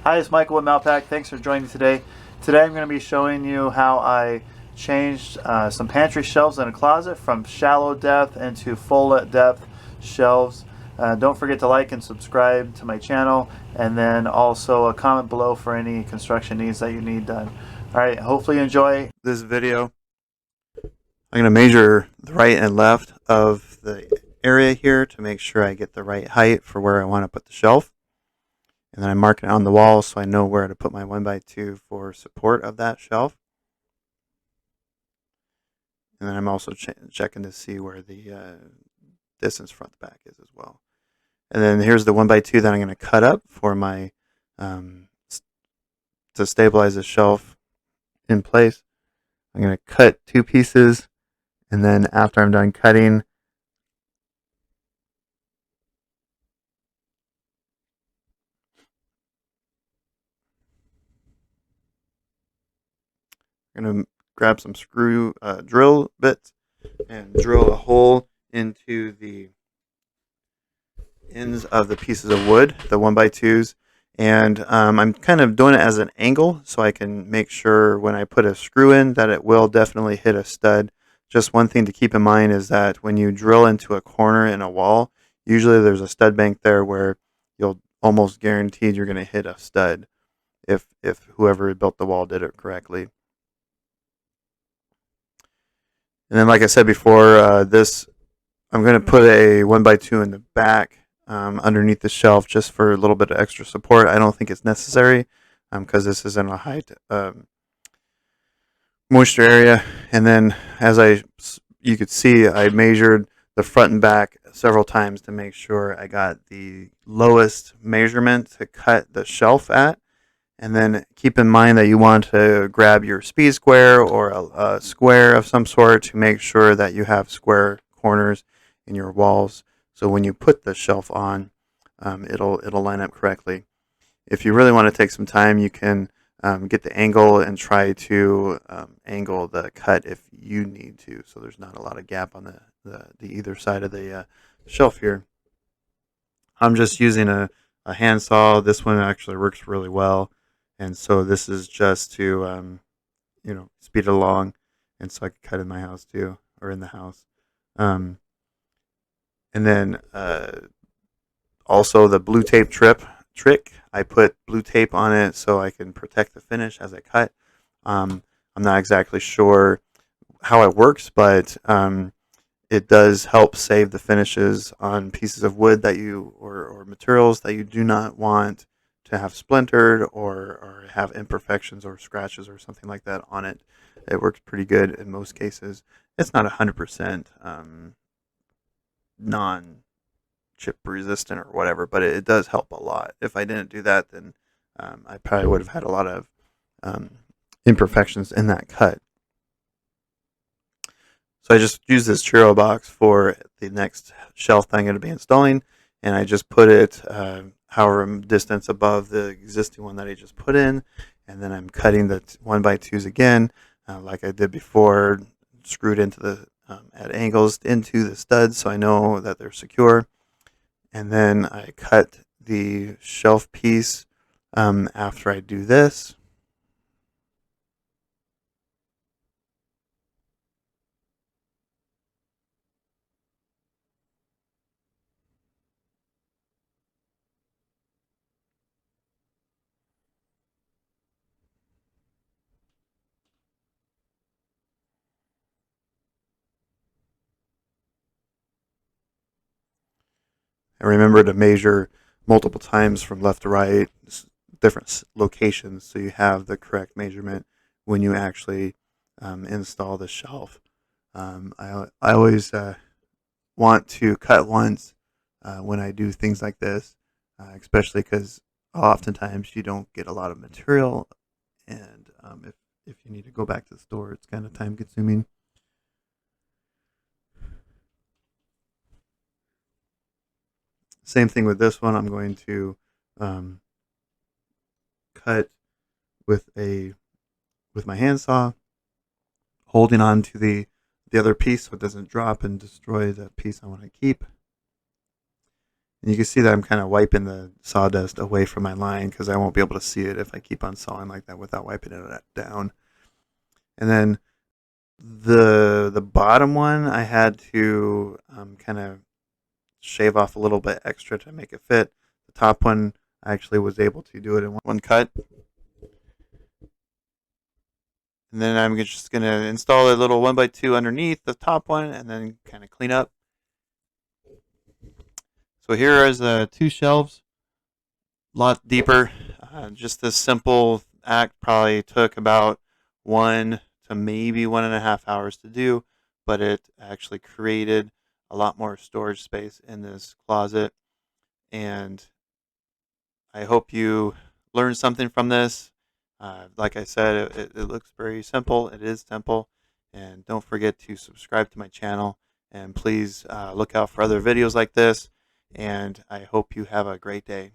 Hi, it's Michael with Mountpac. Thanks for joining me today. Today I'm going to be showing you how I changed some pantry shelves in a closet from shallow depth into full depth shelves. Don't forget to like and subscribe to my channel, and then also a comment below for any construction needs that you need done. Alright, hopefully you enjoy this video. I'm going to measure the right and left of the area here to make sure I get the right height for where I want to put the shelf. And then I mark it on the wall so I know where to put my 1x2 for support of that shelf. And then I'm also checking to see where the distance front to back is as well. And then here's the 1x2 that I'm going to cut up for my to stabilize the shelf in place. I'm going to cut two pieces, and then after I'm done cutting, I'm going to grab some drill bits and drill a hole into the ends of the pieces of wood, the 1x2s, and I'm kind of doing it as an angle so I can make sure when I put a screw in that it will definitely hit a stud. Just one thing to keep in mind is that when you drill into a corner in a wall, usually there's a stud bank there where you'll almost guaranteed you're going to hit a stud if whoever built the wall did it correctly. And then, like I said before, I'm going to put a 1x2 in the back underneath the shelf just for a little bit of extra support. I don't think it's necessary because this is in a high moisture area. And then, as you could see, I measured the front and back several times to make sure I got the lowest measurement to cut the shelf at. And then keep in mind that you want to grab your speed square or a square of some sort to make sure that you have square corners in your walls. So when you put the shelf on, it'll line up correctly. If you really want to take some time, you can get the angle and try to angle the cut if you need to. So there's not a lot of gap on the either side of the shelf here. I'm just using a handsaw. This one actually works really well. And so this is just to, speed it along. And so I can cut in my house too, or in the house. And then also the blue tape trick. I put blue tape on it so I can protect the finish as I cut. I'm not exactly sure how it works, but it does help save the finishes on pieces of wood that or materials that you do not want to have splintered or have imperfections or scratches or something like that on it. It works pretty good in most cases. It's not 100% non-chip resistant or whatever, but it does help a lot. If I didn't do that, then I probably would have had a lot of imperfections in that cut. So I just use this Churro box for the next shelf that I'm going to be installing, and I just put it however distance above the existing one that I just put in, and then I'm cutting the 1x2s again, like I did before, screwed into the at angles into the studs so I know that they're secure, and then I cut the shelf piece after I do this. And remember to measure multiple times from left to right, different locations, so you have the correct measurement when you actually install the shelf. I always want to cut once when I do things like this, especially because oftentimes you don't get a lot of material, and if you need to go back to the store, it's kind of time consuming. Same thing with this one. I'm going to cut with my handsaw, holding on to the other piece so it doesn't drop and destroy the piece I want to keep. And you can see that I'm kind of wiping the sawdust away from my line because I won't be able to see it if I keep on sawing like that without wiping it down. And then the bottom one I had to kind of shave off a little bit extra to make it fit. The top one I actually was able to do it in one cut. And then I'm just going to install a little 1x2 underneath the top one and then kind of clean up. So here is the two shelves, a lot deeper. Just this simple act probably took about 1 to maybe 1.5 hours to do, but it actually created a lot more storage space in this closet. And I hope you learned something from this. Like I said, it looks very simple. It is simple. And don't forget to subscribe to my channel. And please look out for other videos like this. And I hope you have a great day.